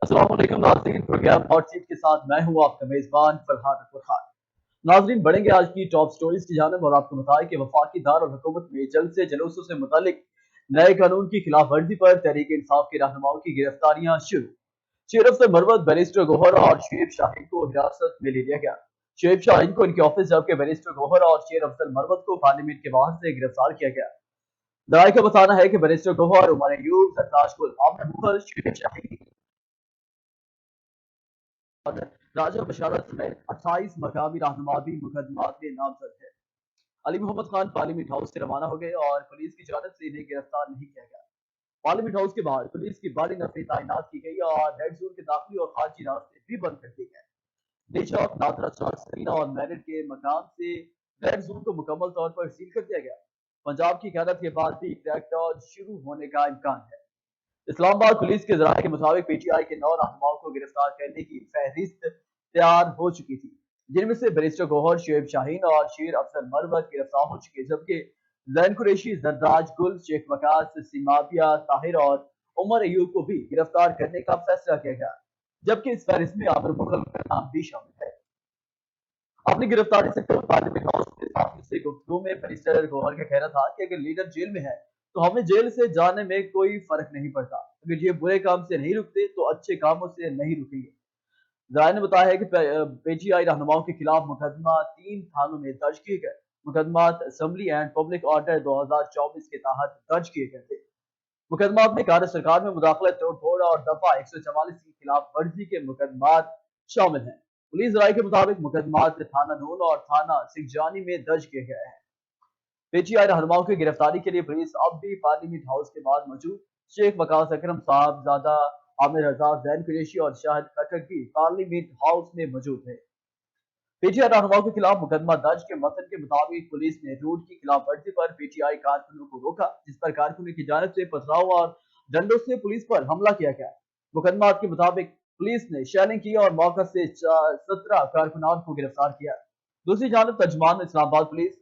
अस्सलाम वालेकुम नाज़रीन, प्रोग्राम हॉट सीट के साथ मैं हूं आपका मेजबान फरहान फरहान। नाज़रीन, बढ़ेंगे आज की टॉप स्टोरीज की जानिब और आपको बताएं कि वफाकी दार और हुकूमत में जल्द से जलूसों से मुतालिक नए कानून की खिलाफ वर्जी पर तहरीक इंसाफ के रहनुमाओं की गिरफ्तारियां शुरू। शेर अफसर मरवत, बैरिस्टर गौहर और शेर शाहीन को हिरासत में ले लिया गया। शेर शाहीन को इनके ऑफिस जबकि बैरिस्टर गौहर और शेर अफसर मरवत को पार्लियामेंट के बाहर से गिरफ्तार किया गया। दराई का बताना है कि बैरिस्टर गौहर, उमर अयूब, सरताज गुल, आमिर मुखर, शेर शाहीन और राजा बशारत समेत 28 मकामी रहनुमा भी मुकदमात में नामजद है। अली मोहम्मद खान पार्लियामेंट हाउस से रवाना हो गए और पुलिस की जानब से इन्हें गिरफ्तार नहीं किया गया। पार्लियामेंट हाउस के बाहर पुलिस की बड़ी नफरी तैनात की गई और रेड जोन के दाखिली और खारजी रास्ते भी बंद कर दिए गए। निचौक, नादरा चौक, सरीना और मैरिट के मकाम से रेड जोन को मुकम्मल तौर पर सील कर दिया गया। पंजाब की क्यादत के बाद भी क्रैकडाउन शुरू होने का इम्कान है। इस्लामाबाद पुलिस के जराये के मुताबिक पीटीआई के 9 रहनुमाओं को गिरफ्तार करने की फहरिस्त तैयार हो चुकी थी, जिनमें से बैरिस्टर गौहर, शुएब शाहीन और शेर अफसर मरवत गिरफ्तार हो चुके, जबकि जैन कुरैशी, जरदाज गुल, शेख वकास, सीमाबिया ताहिर और उमर अयूब को भी गिरफ्तार करने का फैसला किया गया, जबकि इस फहरिस्त में आमिर मुगल का नाम भी शामिल है। अपनी गिरफ्तारी से पूर्व पार्लियामेंट हाउस के साथियों से गुफ्तगू में बैरिस्टर गौहर का कहना था कि अगर लीडर जेल में है तो हमें जेल से जाने में कोई फर्क नहीं पड़ता, अगर ये बुरे काम से नहीं रुकते तो अच्छे कामों से नहीं रुकेंगे। जराये ने बताया है कि पीटीआई रहनुमाओं के खिलाफ मुकदमा 3 थानों में दर्ज किए गए। मुकदमात असेंबली एंड पब्लिक ऑर्डर 2024 के तहत दर्ज किए गए थे। मुकदमात में कार्य सरकार में मुदाखलत, तोड़ फोड़ और दफा 144 की खिलाफ वर्जी के मुकदमात शामिल हैं। पुलिस राय के मुताबिक मुकदमात थाना नून और थाना सिंगजानी में दर्ज किए गए हैं। पीटीआई रहनुमाओं की गिरफ्तारी के लिए पुलिस अब भी पार्लियामेंट हाउस के बाद मौजूद। शेख वकास अकरम साहबजादा, आमिर रजा, जैन कुरैशी और शाहिद खट्टर भी पार्लियामेंट हाउस में मौजूद है। पीटीआई रहनुमाओं के खिलाफ मुकदमा दर्ज के मतन के मुताबिक पुलिस ने रूट की खिलाफ वर्जी पर पीटीआई कारकुनों को रोका, जिस पर कारकुनों की जानब से पथराव और डंडों से पुलिस पर हमला किया गया। मुकदमात के मुताबिक पुलिस ने शेलिंग की और मौका से 17 कारकुनान को गिरफ्तार किया। दूसरी जानब तर्जमान इस्लामाबाद पुलिस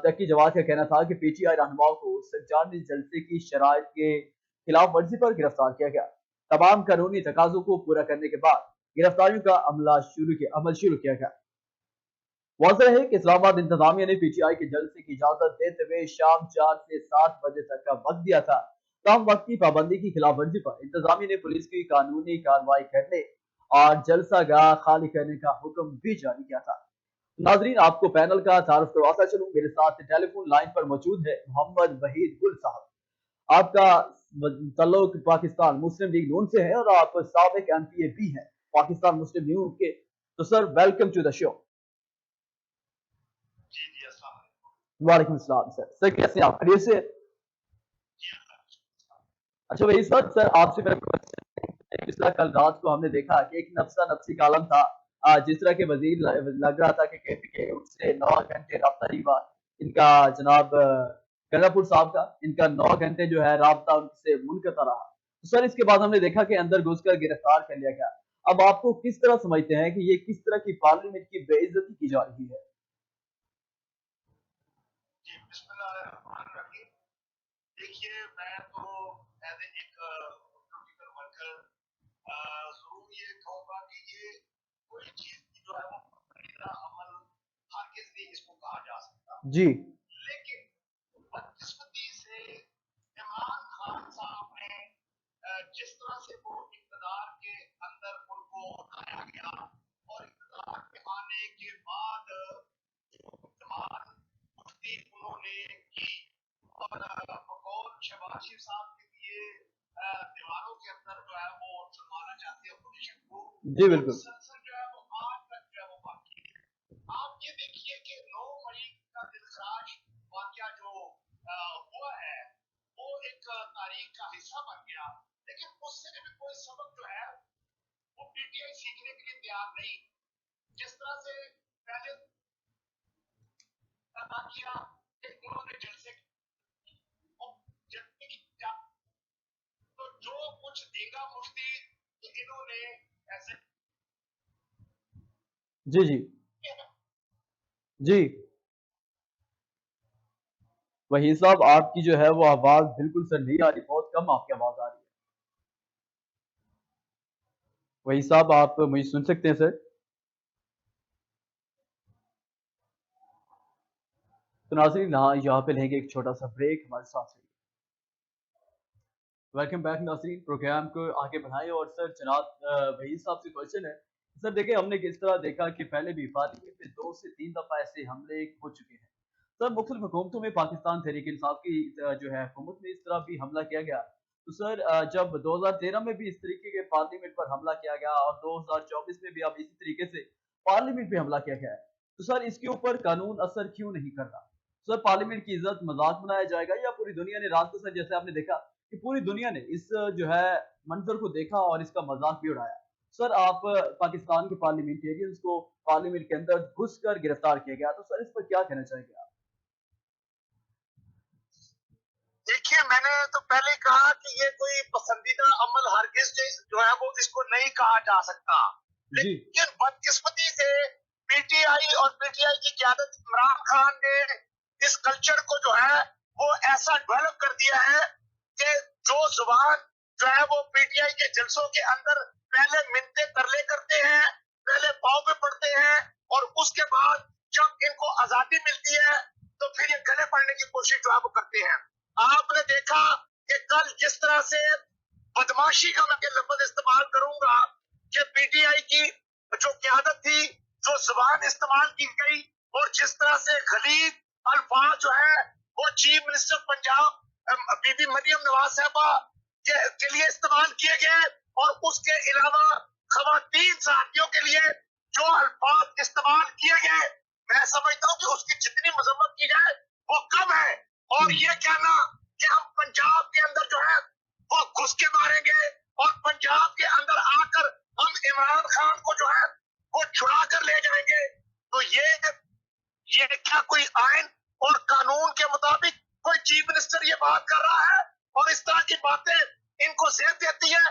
तकी जवाद का कहना था कि पीटीआई रहनुमाओं को सज्जानी जलसे की शराइत के खिलाफ वर्जी पर गिरफ्तार किया गया। तमाम कानूनी तकाजों को पूरा करने के बाद गिरफ्तारियों का अमल शुरू किया गया। वाज़ेह है कि इस्लामाबाद इंतजामिया ने पीटीआई के जलसे की इजाजत देते हुए शाम 4 से 7 बजे तक का वक्त दिया था। तमाम वक्त की पाबंदी की खिलाफ वर्जी पर इंतजामिया ने पुलिस की कानूनी कार्रवाई करने और जलसा गाह खाली करने का हुक्म भी जारी किया था। नाजरीन, आपको पैनल का तारुफ करवाता चलूं, मेरे साथ टेलीफोन लाइन पर मौजूद है मोहम्मद वहीद गुल साहब। आपका तल्लुक पाकिस्तान मुस्लिम लीग नून से है और आप साबिक एमपीए भी हैं पाकिस्तान मुस्लिम लीग के। तो sir, welcome to the show. जी जी, अस्सलाम वालेकुम सलाम सर। सर कैसे हैं आप? खैरियत से? अच्छा भाई सर, आपसे मेरा क्वेश्चन है, जिस तरह कल रात को हमने देखा कि एक नफसा नफसी कालम था, जिस तरह के वजीर लग रहा था कि केपीके उससे 9 घंटे राब्ता नहीं हुआ इनका, जनाब गंगापुर साहब का, इनका 9 घंटे जो है राब्ता उनसे मुनक़ता रहा। तो सर इसके बाद हमने देखा कि अंदर घुसकर गिरफ्तार कर लिया गया। अब आपको किस तरह समझते हैं कि ये किस तरह की पार्लियामेंट की बेइज्जती की जा रही है? जी, बिस्मिल्लाहिर्रहमानिर्रहीम। देखिए, मैं तो एज एक पॉलिटिकल वर्कर जरूर ये कहूंगा कि ये कोई चीज की जो है वो पसंदीदा अमल हरगिज नहीं इसको कहा जा सकता। जी लेकिन बदकिस्मती से इमरान खान साहब ने जिस तरह से वो इक़्तिदार के अंदर उनको लाया गया और इक़्तिदार के आने के बाद तमाम मुफ्ती उन्होंने की और बकौल शहबाज शरीफ साहब के लिए दीवारों के अंदर जो है वो सुनवाना चाहती है अपोजिशन को। जी वो बिल्कुल। मुसलसल जो है वो आज तक जो है वो बाकी है। आप ये देखिए कि 9 मई का दिलखराश वाकया जो हुआ है वो एक तारीख का हिस्सा बन गया, लेकिन उससे भी कोई सबक जो है वो पीटीआई सीखने के लिए तैयार नहीं। जिस तरह से पहले किया कि उन्होंने जलसे जलसे की तो जो कुछ देगा मुफ्ती तो इन्होंने ऐसे जी जी जी। वही साहब, आपकी जो है वो आवाज बिल्कुल सर नहीं आ रही, बहुत कम आपकी आवाज आ रही वही साहब, आप मुझे सुन सकते हैं सर? तो नाज़रीन, यहाँ पे लेंगे एक छोटा सा ब्रेक, हमारे साथ रहिए। वेलकम बैक नाज़रीन, प्रोग्राम को आगे बढ़ाएं। और सर जनाब वही साहब से क्वेश्चन है। सर देखिए, हमने किस तरह देखा कि पहले भी पार्लियामेंट में 2 से 3 दफ़ा ऐसे हमले हो चुके हैं। सर मुख्तलिफ हुकूमतों में पाकिस्तान तहरीक इंसाफ की जो है हुकूमत में इस तरह भी हमला किया गया। तो सर जब 2013 में भी इस तरीके के पार्लियामेंट पर हमला किया गया और 2024 में भी अब इसी तरीके से पार्लियामेंट पे हमला किया गया है। तो सर इसके ऊपर कानून असर क्यों नहीं कर रहा? सर पार्लियामेंट की इज़्ज़त मज़ाक बनाया जाएगा या पूरी दुनिया ने रात को सर जैसे आपने देखा कि पूरी दुनिया ने इस जो है मंज़र को देखा और इसका मज़ाक भी उड़ाया। सर आप पाकिस्तान के पार्लियामेंटेरियंस को पार्लियामेंट के अंदर घुसकर गिरफ्तार किया गया। तो सर इस पर क्या कहना चाहेंगे आप? देखिए, मैंने तो पहले ही कहा कि ये कोई पसंदीदा अमल हरगिज जो है वो इसको नहीं कहा जा सकता। जी। लेकिन बदकिस्मती से पीटीआई और पीटीआई की क़यादत इमरान खान ने इस कल्चर को जो है वो ऐसा डेवलप कर दिया है कि जो ज़ुबान जो है वो पीटीआई के जलसों के अंदर पहले मिन्नतें तरले करते हैं, पहले पाँव पे पड़ते हैं और उसके बाद जब इनको आज़ादी मिलती है तो फिर ये गले पड़ने की कोशिश जो है वो करते हैं। आपने देखा कि कल जिस तरह से बदमाशी का मैं लफ्ज इस्तेमाल करूंगा कि पीटीआई की जो क्यादत थी, जो जुबान इस्तेमाल की गई और जिस तरह से गलीज अल्फाज जो है वो चीफ मिनिस्टर पंजाब बीबी मरियम नवाज साहबा के लिए इस्तेमाल किए गए और उसके अलावा खवातीन साथियों के लिए जो अल्फाज इस्तेमाल किए गए, मैं समझता हूँ कि उसकी जितनी मजम्मत की जाए वो कम है। और ये कहना कि हम पंजाब के अंदर जो है वो घुस के मारेंगे और पंजाब के अंदर आकर हम इमरान खान को जो है वो छुड़ा कर ले जाएंगे, तो ये क्या कोई आइन और कानून के मुताबिक कोई चीफ मिनिस्टर ये बात कर रहा है? और इस तरह की बातें इनको सेहत देती है।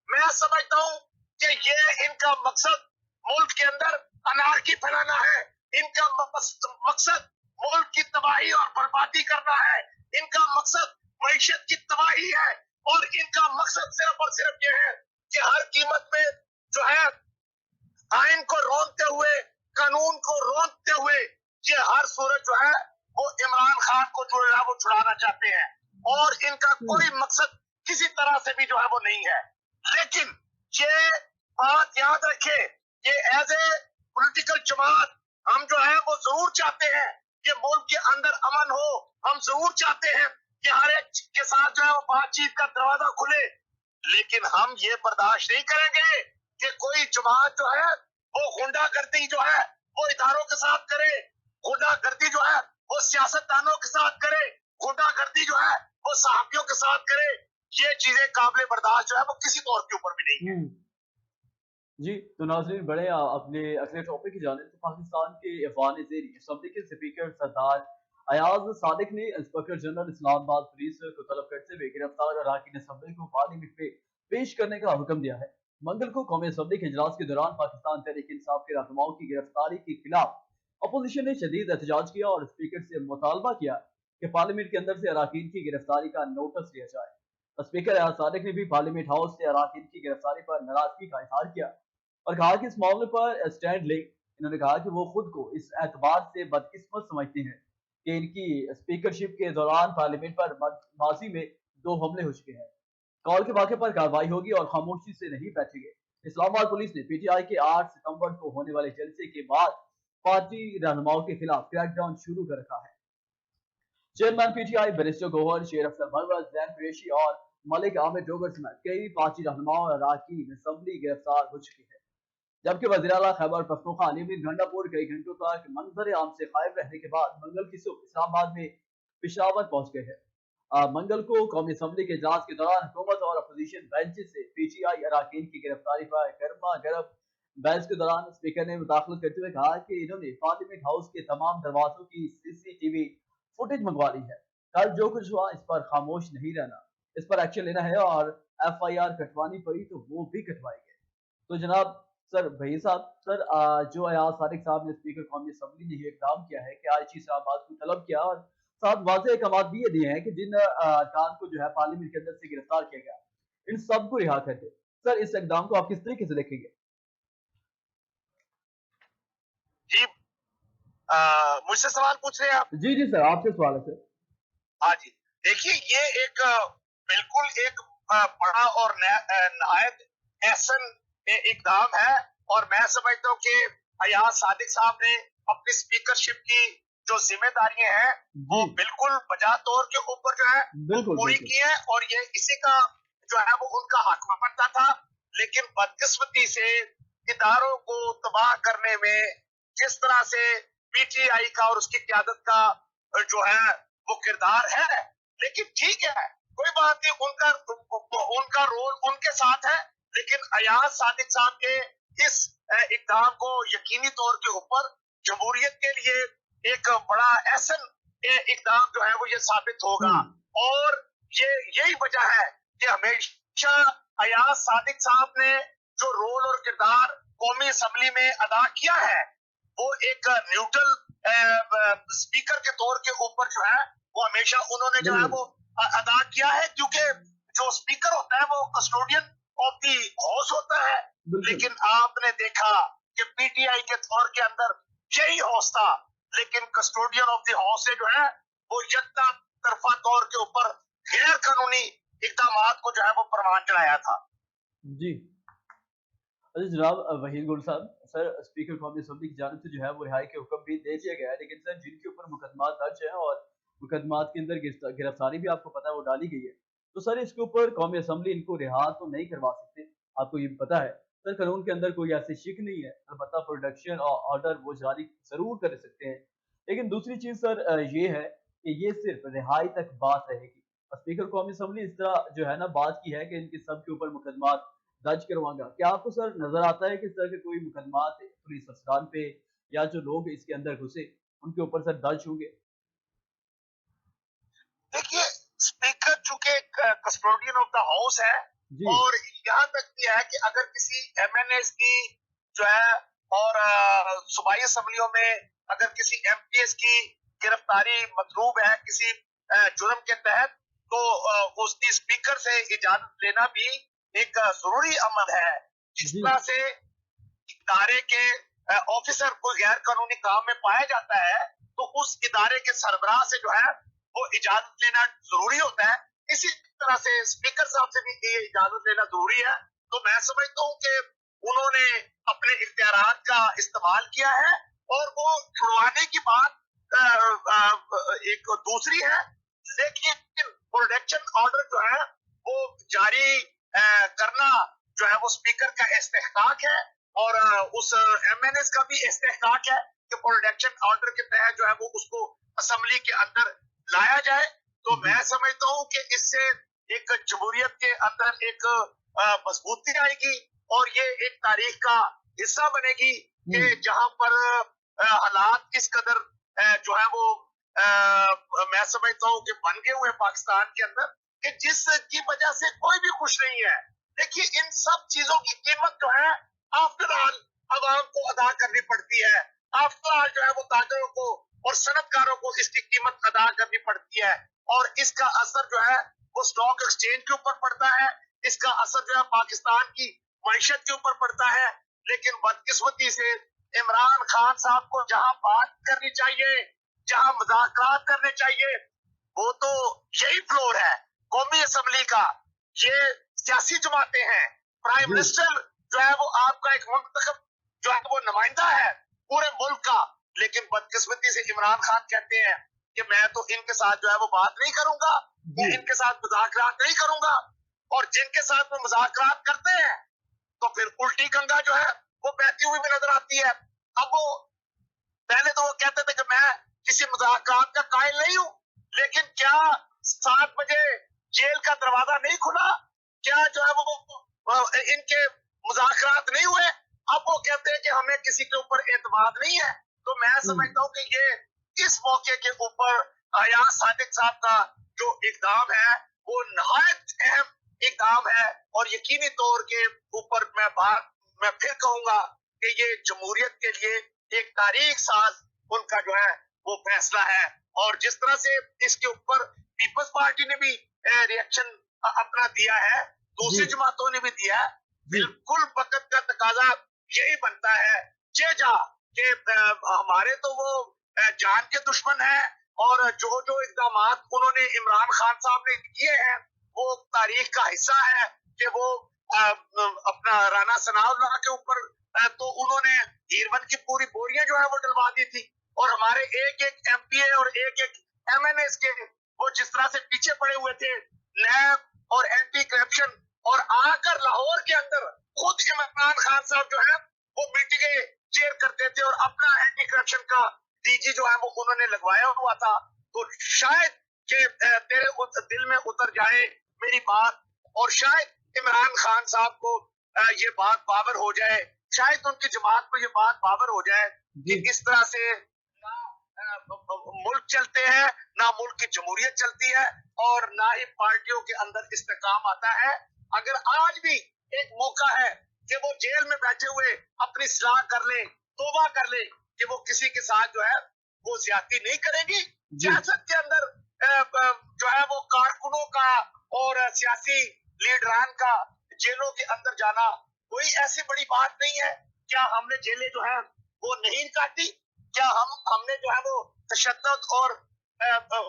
मैं समझता हूँ कि ये इनका मकसद मुल्क के अंदर अनारकी फैलाना है, इनका मकसद मुल्क की तबाही और बर्बादी करना है, इनका मकसद मईशत की तबाही है और इनका मकसद सिर्फ और सिर्फ ये है कि हर कीमत पे जो है आइन को रोनते हुए, कानून को रोनते हुए ये हर सूरत जो है वो इमरान खान को जो है वो छुड़ाना चाहते हैं और इनका कोई मकसद किसी तरह से भी जो है वो नहीं है। लेकिन ये बात याद रखे कि एज ए पॉलिटिकल जमात हम जो है वो जरूर चाहते हैं कि मुल्क के अंदर अमन हो, हम जरूर चाहते हैं कि हर एक के साथ जो है वो बातचीत का दरवाजा खुले, लेकिन हम ये बर्दाश्त नहीं करेंगे कि कोई जमात जो है वो गुंडागर्दी जो है वो इदारों के साथ करे, गुंडागर्दी जो है वो सियासतदानों के साथ करे, गुंडागर्दी जो है वो सहाफियों के साथ करे। ये चीजें काबिल बर्दाश्त जो है वो किसी तौर के ऊपर भी नहीं है। जी, तो नाज़रीन बड़े अपने अगले टॉपिक की जानिब। तो पाकिस्तान के अफ़गान ज़ेरी असम्बली के स्पीकर सरदार अयाज सादिक ने इंस्पेक्टर जनरल इस्लामाबाद पुलिस को तलब करते हुए गिरफ्तार अरकान असम्बली को पार्लियामेंट में पेश करने का हुक्म दिया है। मंगल को कौमी असम्बली के इजलास के दौरान पाकिस्तान तहरीक इंसाफ के रहनुमाओं की गिरफ्तारी के खिलाफ अपोजिशन ने शदीद एहतजाज किया और स्पीकर से मुतालबा किया कि पार्लियामेंट के अंदर से अरकान की गिरफ्तारी का नोटिस लिया जाए। स्पीकर अयाज सादिक ने भी पार्लियामेंट हाउस से अरकान की गिरफ्तारी पर नाराजगी का इजहार किया और कहा कि इस मामले पर स्टैंड लें। इन्होंने कहा कि वो खुद को इस एतबार से बदकिस्मत समझते हैं कि इनकी स्पीकरशिप के दौरान पार्लियामेंट पर माजी में 2 हमले हो चुके हैं। कॉल के वाक़े पर कार्रवाई होगी और खामोशी से नहीं बैठेंगे। इस्लामाबाद पुलिस ने पीटीआई के 8 सितंबर को होने वाले जलसे के बाद पार्टी रहनुमाओं के खिलाफ क्रैकडाउन शुरू कर रखा है। चेयरमैन पीटीआई बैरिस्टर गौहर, शेर अफसर भरवत, जैन कुरैशी और मलिक आमिर डोगर समेत कई पार्टी रहनुमाओं और अरकान असम्बली गिरफ्तार हो चुके हैं। जबकि वज़ीर आला खैबर पख्तूनख्वा अली गंडापुर कई घंटों तक मंजर आम से गायब रहने के बाद मंगल की सुबह इस्लामाबाद में पेशावर पहुंच गए हैं। मंगल को कौमी असम्बली के इजलास के दौरान हुकूमत और अपोजिशन बेंचेस से पीटीआई अरकान की गिरफ्तारी पर गर्मा गर्म बहस के दौरान स्पीकर ने मुदाखलत करते हुए कहा कि इन्होंने पार्लियामेंट हाउस के तमाम दरवाजों की सीसीटीवी फुटेज मंगवा ली है। कल जो कुछ हुआ इस पर खामोश नहीं रहना, इस पर एक्शन लेना है और एफआईआर कटवानी पड़ी तो वो भी कटवाएंगे। तो जनाब सर वही साहब, सर जो अयाज सादिक साहब ने स्पीकर कौमी असम्बली ने ये इकदाम किया है कि आईची इस्लामाबाद को तलब किया और साथ वाज़ेह अहकाम भी ये दिए हैं कि जिन अरकान को जो है पार्लियामेंट के अंदर से गिरफ्तार किया गया, इन सब को रिहा कर दे। सर इस इकदाम को आप किस तरीके से देखेंगे? जी, मुझसे सवाल पूछ रहे हैं आप? जी जी सर, आपसे सवाल है सर। हाँ जी, देखिए ये एक बिल्कुल एक बड़ा और नहायत एहसन इकदाम है, और मैं समझता हूँ कि अयाज सादिक साहब ने अपनी स्पीकरशिप की जो जिम्मेदारियां हैं वो जी, बिल्कुल बजा तौर के ऊपर जो है वो बिल्कुल, पूरी बिल्कुल। की है, और ये इसी का जो है वो उनका हक बनता था। लेकिन बदकिस्मती से इदारों को तबाह करने में जिस तरह से पीटीआई का और उसकी क्यादत का जो है वो किरदार है, लेकिन ठीक है, कोई बात नहीं, उनका रोल उनके साथ है। लेकिन अयाज सादिक साहब के इस इकदाम को यकीनी तौर के ऊपर जमहूरियत के लिए एक बड़ा एहसन इकदाम जो है वो ये साबित होगा। हुँ, और ये यही वजह है कि हमेशा अयाज सादिक साहब ने जो रोल और किरदार कौमी असम्बली में अदा किया है वो एक न्यूट्रल स्पीकर के तौर के ऊपर जो है वो हमेशा उन्होंने जो है बिल्कुल, वो अदा किया है, क्योंकि जो स्पीकर होता है वो कस्टोडियन ऑफ दी हाउस होता है। बिल्कुल। लेकिन आपने देखा कि पीटीआई के दौर के अंदर यही हाउस था, लेकिन कस्टोडियन ऑफ द हाउस से जो है वो यकता तरफा तौर के ऊपर गैर कानूनी इकदाम को जो है वो परवान चढ़ाया था। जी। अरे जनाब वहीद गुल साहब, सर स्पीकर कौमी असम्बली की जानिब से जो है वो रिहाई के हुक्म भी दे दिया गया है, लेकिन सर जिनके ऊपर मुकदमा दर्ज है और मुकदमात के अंदर गिरफ्तारी भी आपको पता है वो डाली गई है, तो सर इसके ऊपर कौमी असम्बली इनको रिहा तो नहीं करवा सकते, आपको ये पता है। सर कानून के अंदर कोई ऐसी शिक नहीं है, अलबत्ता प्रोडक्शन और ऑर्डर वो जारी जरूर कर सकते हैं। लेकिन दूसरी चीज सर ये है कि ये सिर्फ रिहाई तक बात रहेगी। स्पीकर कौमी असम्बली इस तरह जो है ना बात की है कि इनके सब के ऊपर मुकदमात दर्ज करवाऊँगा। क्या आपको सर नज़र आता है कि इस तरह के कोई मुकदमात पुलिस अफ़सरान पे या जो लोग इसके अंदर घुसे, उनके ऊपर सर दर्ज होंगे? देखिए, स्पीकर चूंकि कस्टोडियन ऑफ द हाउस है, जी, और यहाँ तक भी है कि अगर किसी एमएनएस की जो है और सूबाई असम्बलियों में अगर किसी एमपीएस की गिरफ्तारी मतलूब है किसी जुर्म के तहत, तो उसकी स्पीकर से इजाजत लेना भी एक जरूरी अमल है। जिस जी, तरह से इदारे के ऑफिसर कोई गैर कानूनी काम में पाया जाता है, तो उस इदारे के सरबराह से जो है वो इजाजत लेना जरूरी होता है। इसी तरह से स्पीकर साहब से भी ये इजाजत लेना जरूरी है। तो मैं समझता हूँ कि उन्होंने अपने इख्तियारात का इस्तेमाल किया है, और वो छुड़वाने की बात एक दूसरी है। लेकिन प्रोटेक्शन ऑर्डर जो है वो जारी करना जो है वो स्पीकर का इस्तेहकाक है, और उस एमएनएस का भी इस्तेहकाक है कि प्रोटेक्शन ऑर्डर के तहत जो है वो उसको असेंबली के अंदर लाया जाए। तो जी, मैं समझता हूँ कि इससे एक जमहूरियत के अंदर एक मजबूती आएगी, और ये एक तारीख का हिस्सा बनेगी हुँ, कि जहां पर हालात इस कदर जो है वो मैं समझता हूँ कि बन गए हुए पाकिस्तान के अंदर, कि जिसकी वजह से कोई भी खुश नहीं है। देखिए, इन सब चीजों की कीमत जो है आफ्टर ऑल आवाम को अदा करनी पड़ती है। आफ्टर ऑल जो है वो ताजरों को और सनतकारों को इसकी कीमत अदा करनी पड़ती है, और इसका असर जो है वो स्टॉक एक्सचेंज के ऊपर पड़ता है, इसका असर जो है पाकिस्तान की मैशत के ऊपर पड़ता है। लेकिन बदकिस्मती से इमरान खान साहब को जहां बात करनी चाहिए, जहां मुज़ाकरात करने चाहिए, वो तो यही फ्लोर है कौमी असम्बली का। ये सियासी जमातें हैं, प्राइम जी, मिनिस्टर जो है वो आपका एक मुंतखब जो है वो नुमाइंदा है पूरे मुल्क का। लेकिन बदकिस्मती से इमरान खान कहते हैं कि मैं तो इनके साथ जो है वो बात नहीं करूंगा, जी, मैं इनके साथ मुज़ाकरात नहीं करूंगा। और जिनके साथ वो मुज़ाकरात करते हैं, तो फिर उल्टी गंगा जो है वो बहती हुई भी नजर आती है। अब वो पहले तो वो कहते थे कि मैं किसी मुज़ाकरात का कायल नहीं हूं, लेकिन क्या 7 बजे जेल का दरवाजा नहीं खुला? क्या जो है वो इनके मुज़ाकरात नहीं हुए? अब वो कहते हैं कि हमें किसी के ऊपर एतमाद नहीं है। तो मैं हुँ, समझता हूँ कि ये इस मौके के ऊपर अयाज सादिक साहब का जो इकदाम है वो नहायत अहम इकदाम है, और यकीनी तौर के ऊपर मैं फिर कहूंगा कि ये जमहूरियत के लिए एक तारीख साज उनका जो है वो फैसला है। और जिस तरह से इसके ऊपर पीपल्स पार्टी ने भी रिएक्शन अपना दिया है, जी, दूसरी जमातों ने भी दिया है, जी, बिल्कुल वक्त का तकाजा यही बनता है। जे जा کہ ہمارے تو وہ جان کے دشمن ہیں اور جو اقدامات انہوں نے عمران خان صاحب نے کیے ہیں وہ تاریخ کا حصہ ہے کہ وہ اپنا رانا ثناء اللہ کے اوپر تو انہوں نے ہیروین کی پوری بوریاں جو ہے وہ ڈلوا دی تھی اور ہمارے ایک ایک ایم پی اے اور ایک ایک ایم این اے کے وہ جس طرح سے پیچھے پڑے ہوئے تھے نیب اور اینٹی کرپشن اور آ کر لاہور کے اندر خود عمران خان صاحب جو ہے وہ میٹنگیں چیئر کرتے تھے اور اپنا اینٹی کرپشن کا ڈی جی جو ہے وہ انہوں نے لگوایا ہوا تھا تو شاید کہ تیرے دل میں اتر جائے میری بات اور شاید عمران خان صاحب کو یہ بات باور ہو جائے شاید ان کی جماعت کو یہ بات باور ہو جائے کہ اس طرح سے نہ ملک چلتے ہیں نہ ملک کی جمہوریت چلتی ہے اور نہ ہی پارٹیوں کے اندر استحکام آتا ہے اگر آج بھی ایک موقع ہے کہ وہ جیل میں بیٹھے ہوئے اپنی اصلاح کر لیں توبہ کر لیں کہ وہ کسی کے ساتھ جو ہے وہ زیادتی نہیں کرے گی سیاست کے اندر جو ہے وہ کارکنوں کا اور سیاسی لیڈران کا جیلوں کے اندر جانا کوئی ایسی بڑی بات نہیں ہے کیا ہم نے جیلیں جو ہے وہ نہیں کاٹی کیا ہم نے جو ہے وہ تشدد اور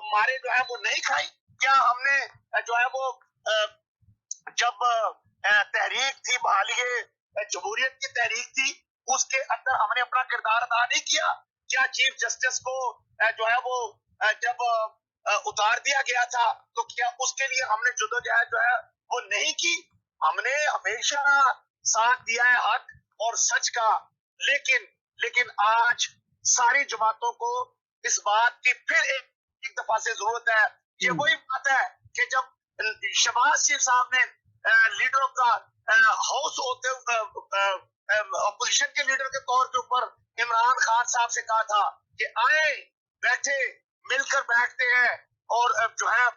مارے جو ہے وہ نہیں کھائی کیا ہم نے جو ہے وہ جب تحریک تھی بحالی جمہوریت کی تحریک تھی اس کے اندر ہم نے اپنا کردار ادا نہیں کیا کیا چیف جسٹس کو جو ہے وہ جب اتار دیا گیا تھا تو کیا اس کے لیے ہم نے جدوجہد جو ہے وہ نہیں کی ہم نے ہمیشہ ساتھ دیا ہے حق اور سچ کا لیکن آج ساری جماعتوں کو اس بات کی پھر ایک دفعہ سے ضرورت ہے یہ وہی بات ہے کہ جب شہباز شریف صاحب نے لیڈر آف دا ہاؤس ہوتے اپوزیشن کے لیڈر کے طور کے اوپر عمران خان صاحب سے کہا تھا کہ آئے بیٹھے مل کر بیٹھتے ہیں اور جو ہے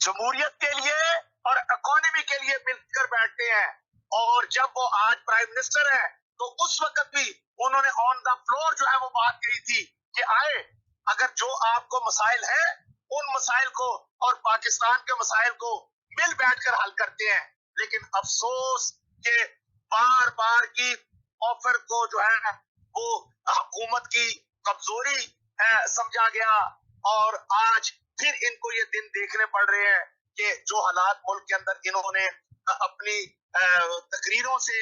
جمہوریت کے لیے اور اکانومی کے لیے مل کر بیٹھتے ہیں اور جب وہ آج پرائم منسٹر ہے تو اس وقت بھی انہوں نے آن دا فلور جو ہے وہ بات کہی تھی کہ آئے اگر جو آپ کو مسائل ہیں ان مسائل کو اور پاکستان کے مسائل کو مل بیٹھ کر حل کرتے ہیں لیکن افسوس کہ بار بار کی آفر کو جو ہے وہ حکومت کی کمزوری سمجھا گیا اور آج پھر ان کو یہ دن دیکھنے پڑ رہے ہیں کہ جو حالات ملک کے اندر انہوں نے اپنی تقریروں سے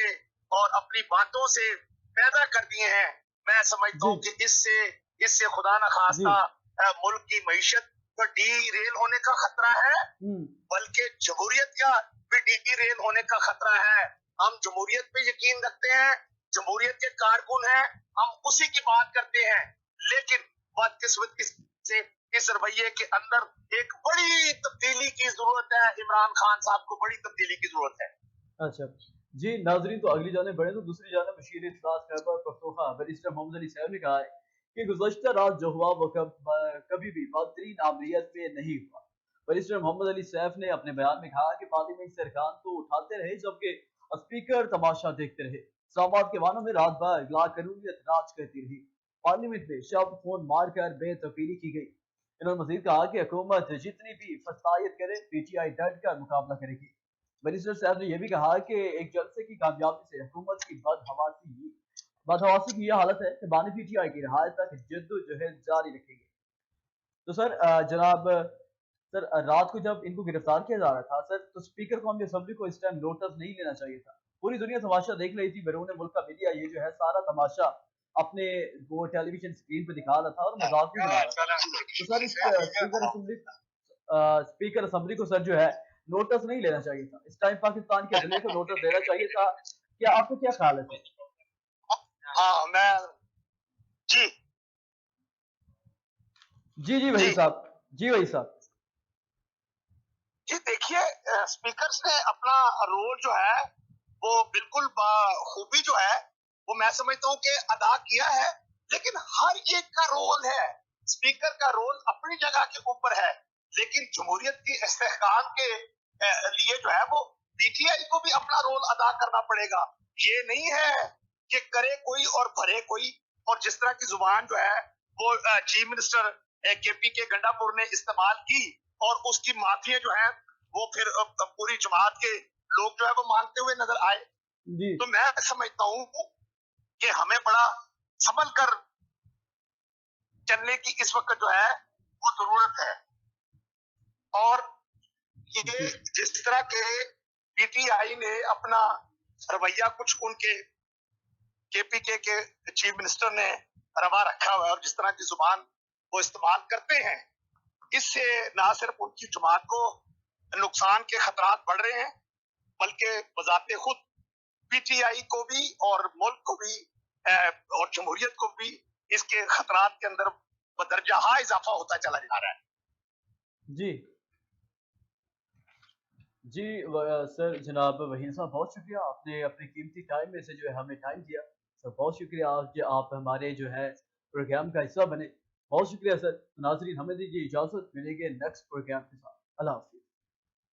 اور اپنی باتوں سے پیدا کر دیے ہیں میں سمجھتا ہوں کہ اس سے خدا نہ خواستہ ملک کی معیشت پر ڈی ریل ہونے کا خطرہ ہے بلکہ جمہوریت کا بھی ڈی ریل ہونے کا خطرہ ہے ہم جمہوریت پہ یقین رکھتے ہیں جمہوریت کے کارکن ہیں ہم اسی کی بات کرتے ہیں لیکن بدقسمتی سے اس رویے کے اندر ایک بڑی تبدیلی کی ضرورت ہے عمران خان صاحب کو بڑی تبدیلی کی ضرورت ہے اچھا جی ناظرین تو اگلی جانب بڑھیں تو دوسری جانب مشیر اطلاعات خیبر پختونخوا بیرسٹر محمد علی صاحب نے کہا ہے کہ گزشتہ رات جو ہوا وہ کبھی بھی بدترین عملیت میں نہیں ہوا بیرسٹر محمد علی صاحب نے اپنے بیان میں کہا کہ پارلیمنٹ سے ارکان تو اٹھاتے رہے جبکہ اسپیکر تماشا دیکھتے رہے اسلام آباد کے وانوں میں رات بھر اغلا قانونیت راج کرتی رہی پارلیمنٹ میں شب فون مار کر بے تفیلی کی گئی انہوں نے مزید کہا کہ حکومت جتنی بھی فسائیت کرے پی ٹی آئی ڈٹ کر مقابلہ کرے گی منسٹر صاحب نے یہ بھی کہا کہ ایک جلسے کی کامیابی سے حکومت کی بدحواسی کی یہ حالت ہے کہ بانی پی ٹی آئی کی رہائی تک جد و جہد جاری رکھیں گے تو سر جناب سر رات کو جب ان کو گرفتار کیا جا رہا تھا سر تو اسپیکر قومی اسمبلی کو اس ٹائم نوٹس نہیں لینا چاہیے تھا پوری دنیا تماشا دیکھ رہی تھی بیرون ملک کا میڈیا یہ جو ہے سارا تماشا اپنے وہ ٹیلی ویژن اسکرین پہ دکھا رہا تھا اور مذاق بھی بنا رہا تھا تو سر اس اسپیکر اسمبلی کو سر جو ہے نوٹس نہیں لینا چاہیے تھا اس ٹائم پاکستان کے عدلیہ کو نوٹس دینا چاہیے تھا کیا آپ کو کیا خیال ہے ہاں میں جی جی جی وہی صاحب جی وہی صاحب جی دیکھیے اسپیکرز نے اپنا رول جو ہے وہ بالکل خوبی جو ہے وہ میں سمجھتا ہوں کہ ادا کیا ہے لیکن ہر ایک کا رول ہے اسپیکر کا رول اپنی جگہ کے اوپر ہے لیکن جمہوریت کی استحکام کے لیے جو ہے وہ پی ٹی آئی کو بھی اپنا رول ادا کرنا پڑے گا یہ نہیں ہے کہ کرے کوئی اور بھرے کوئی اور جس طرح کی زبان جو ہے وہ چیف منسٹر کے پی کے گنڈا پور نے استعمال کی اور اس کی معافی جو ہے وہ پھر پوری جماعت کے لوگ جو ہے وہ مانگتے ہوئے نظر آئے تو میں سمجھتا ہوں کہ ہمیں بڑا سنبھل کر چلنے کی اس وقت جو ہے وہ ضرورت ہے. اور جی یہ جس طرح کے پی ٹی آئی نے اپنا رویہ کچھ ان کے پی کے چیف منسٹر نے روا رکھا ہوا ہے اور جس طرح کی زبان وہ استعمال کرتے ہیں، اس سے نہ صرف ان کی جماعت کو نقصان کے خطرات بڑھ رہے ہیں بلکہ بذات خود پی ٹی آئی کو بھی اور ملک کو بھی اور جمہوریت کو بھی اس کے خطرات کے اندر بدرجہ اضافہ ہوتا چلا جا رہا ہے. جی جی سر جناب وحید صاحب بہت شکریہ، آپ نے اپنے قیمتی ٹائم میں سے جو ہے ہمیں ٹائم دیا سر. بہت شکریہ آپ ہمارے جو ہے پروگرام کا حصہ بنے. بہت شکریہ سر. ناظرین ہمیں دیجیے اجازت، ملیں گے نیکسٹ پروگرام کے ساتھ. اللہ حافظ.